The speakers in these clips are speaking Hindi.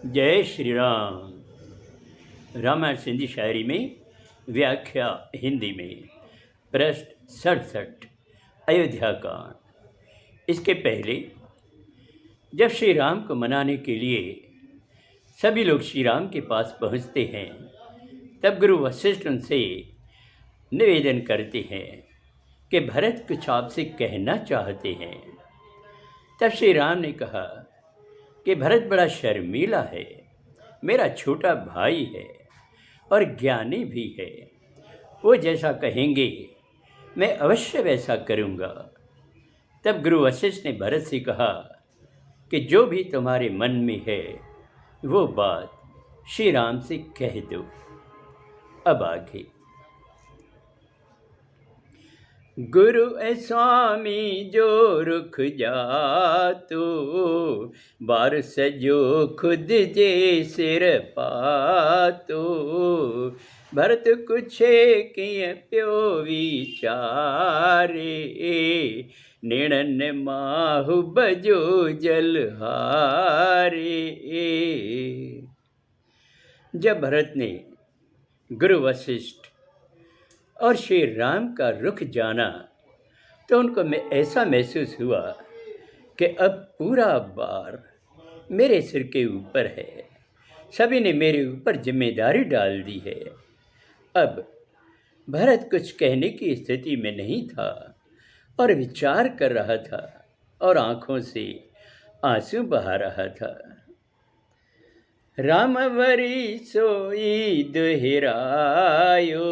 जय श्री राम। रामायण सिंधी शायरी में व्याख्या हिंदी में पृष्ठ 67 अयोध्या कांड। इसके पहले जब श्री राम को मनाने के लिए सभी लोग श्री राम के पास पहुंचते हैं, तब गुरु वशिष्ठ उनसे निवेदन करते हैं कि भरत कुछ आपसे कहना चाहते हैं। तब श्री राम ने कहा कि भरत बड़ा शर्मीला है, मेरा छोटा भाई है और ज्ञानी भी है। वो जैसा कहेंगे मैं अवश्य वैसा करूँगा। तब गुरु वशिष्ठ ने भरत से कहा कि जो भी तुम्हारे मन में है वो बात श्री राम से कह दो। अब आगे। गुरु स्वामी जो रुख जातो, बार सजो खुद जे सिर पातो। भरत कुछे किए प्यो विचारे, निर्णय माहु बजो जलहारे। जब भरत ने गुरु वशिष्ठ और श्री राम का रुख जाना तो उनको ऐसा महसूस हुआ कि अब पूरा भार मेरे सिर के ऊपर है। सभी ने मेरे ऊपर जिम्मेदारी डाल दी है। अब भरत कुछ कहने की स्थिति में नहीं था और विचार कर रहा था और आंखों से आंसू बहा रहा था। रामवरी सोई दुहिरायो,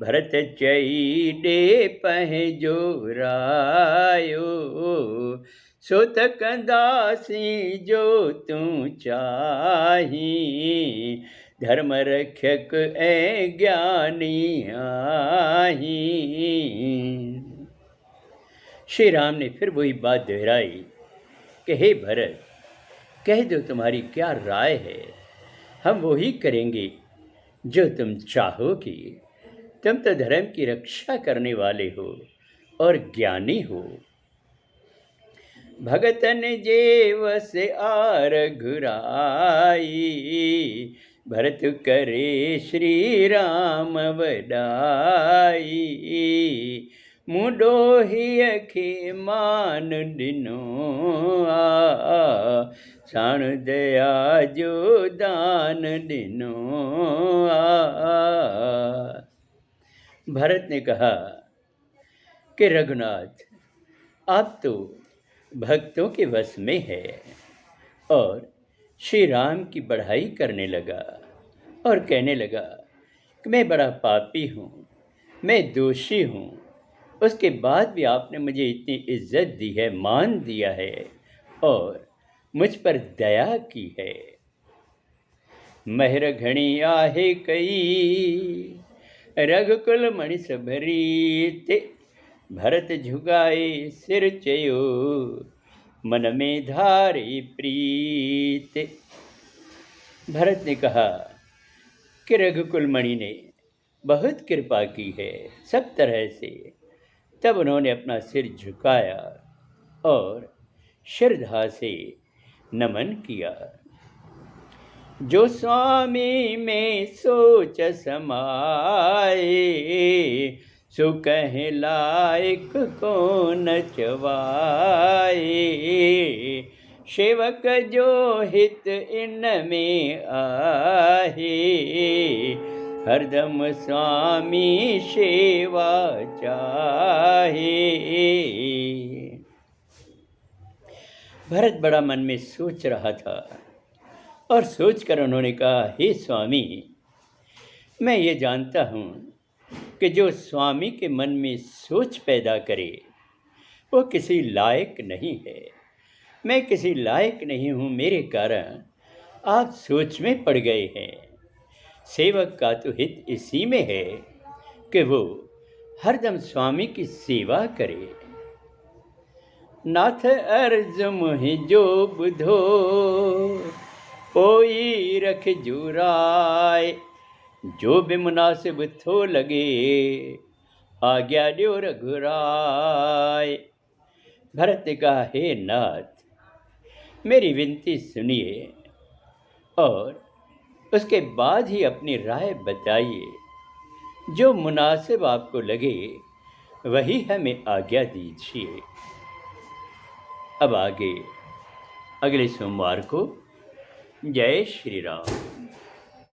भरत चईडे पहजो रायो। सोत कंदासी जो तू चाही, धर्म रक्षक ए ज्ञानी आही। श्री राम ने फिर वही बात दोहराई कि हे भरत, कह दो तुम्हारी क्या राय है, हम वो ही करेंगे जो तुम चाहोगी। तुम तो धर्म की रक्षा करने वाले हो और ज्ञानी हो। भगतन जेव से आर घुराई, भरत करे श्री राम वडाई। मुडो ही अखे मान दिनो आ, साण दया जो दान दिनो आ। भरत ने कहा कि रघुनाथ, आप तो भक्तों के वश में है। और श्री राम की बढ़ाई करने लगा और कहने लगा कि मैं बड़ा पापी हूँ, मैं दोषी हूँ। उसके बाद भी आपने मुझे इतनी इज्जत दी है, मान दिया है और मुझ पर दया की है। महर घणी आहे कई, रघुकुल मणिस भरीते। भरत झुकाए सिर चयो, मन में धारे प्रीत। भरत ने कहा कि रघुकुल मणि ने बहुत कृपा की है सब तरह से। तब उन्होंने अपना सिर झुकाया और श्रद्धा से नमन किया। जो स्वामी में सोच समाए, सो कहे लायक को न चवाए। सेवक जो हित इन में आहे, हरदम स्वामी सेवा चाहे। भरत बड़ा मन में सोच रहा था और सोचकर उन्होंने कहा, हे स्वामी, मैं ये जानता हूँ कि जो स्वामी के मन में सोच पैदा करे वो किसी लायक नहीं है। मैं किसी लायक नहीं हूँ, मेरे कारण आप सोच में पड़ गए हैं। सेवक का तो हित इसी में है कि वो हरदम स्वामी की सेवा करे। नाथ अर्ज मोहि जो बुधो, कोई रख जुराय। जो भी मुनासिब थो लगे, आज्ञा द्यो रघुराय। भरत ने कहा, हे नाथ, मेरी विनती सुनिए। और उसके बाद ही अपनी राय बताइए। जो मुनासिब आपको लगे वही हमें आज्ञा दीजिए। अब आगे अगले सोमवार को। जय श्री राम।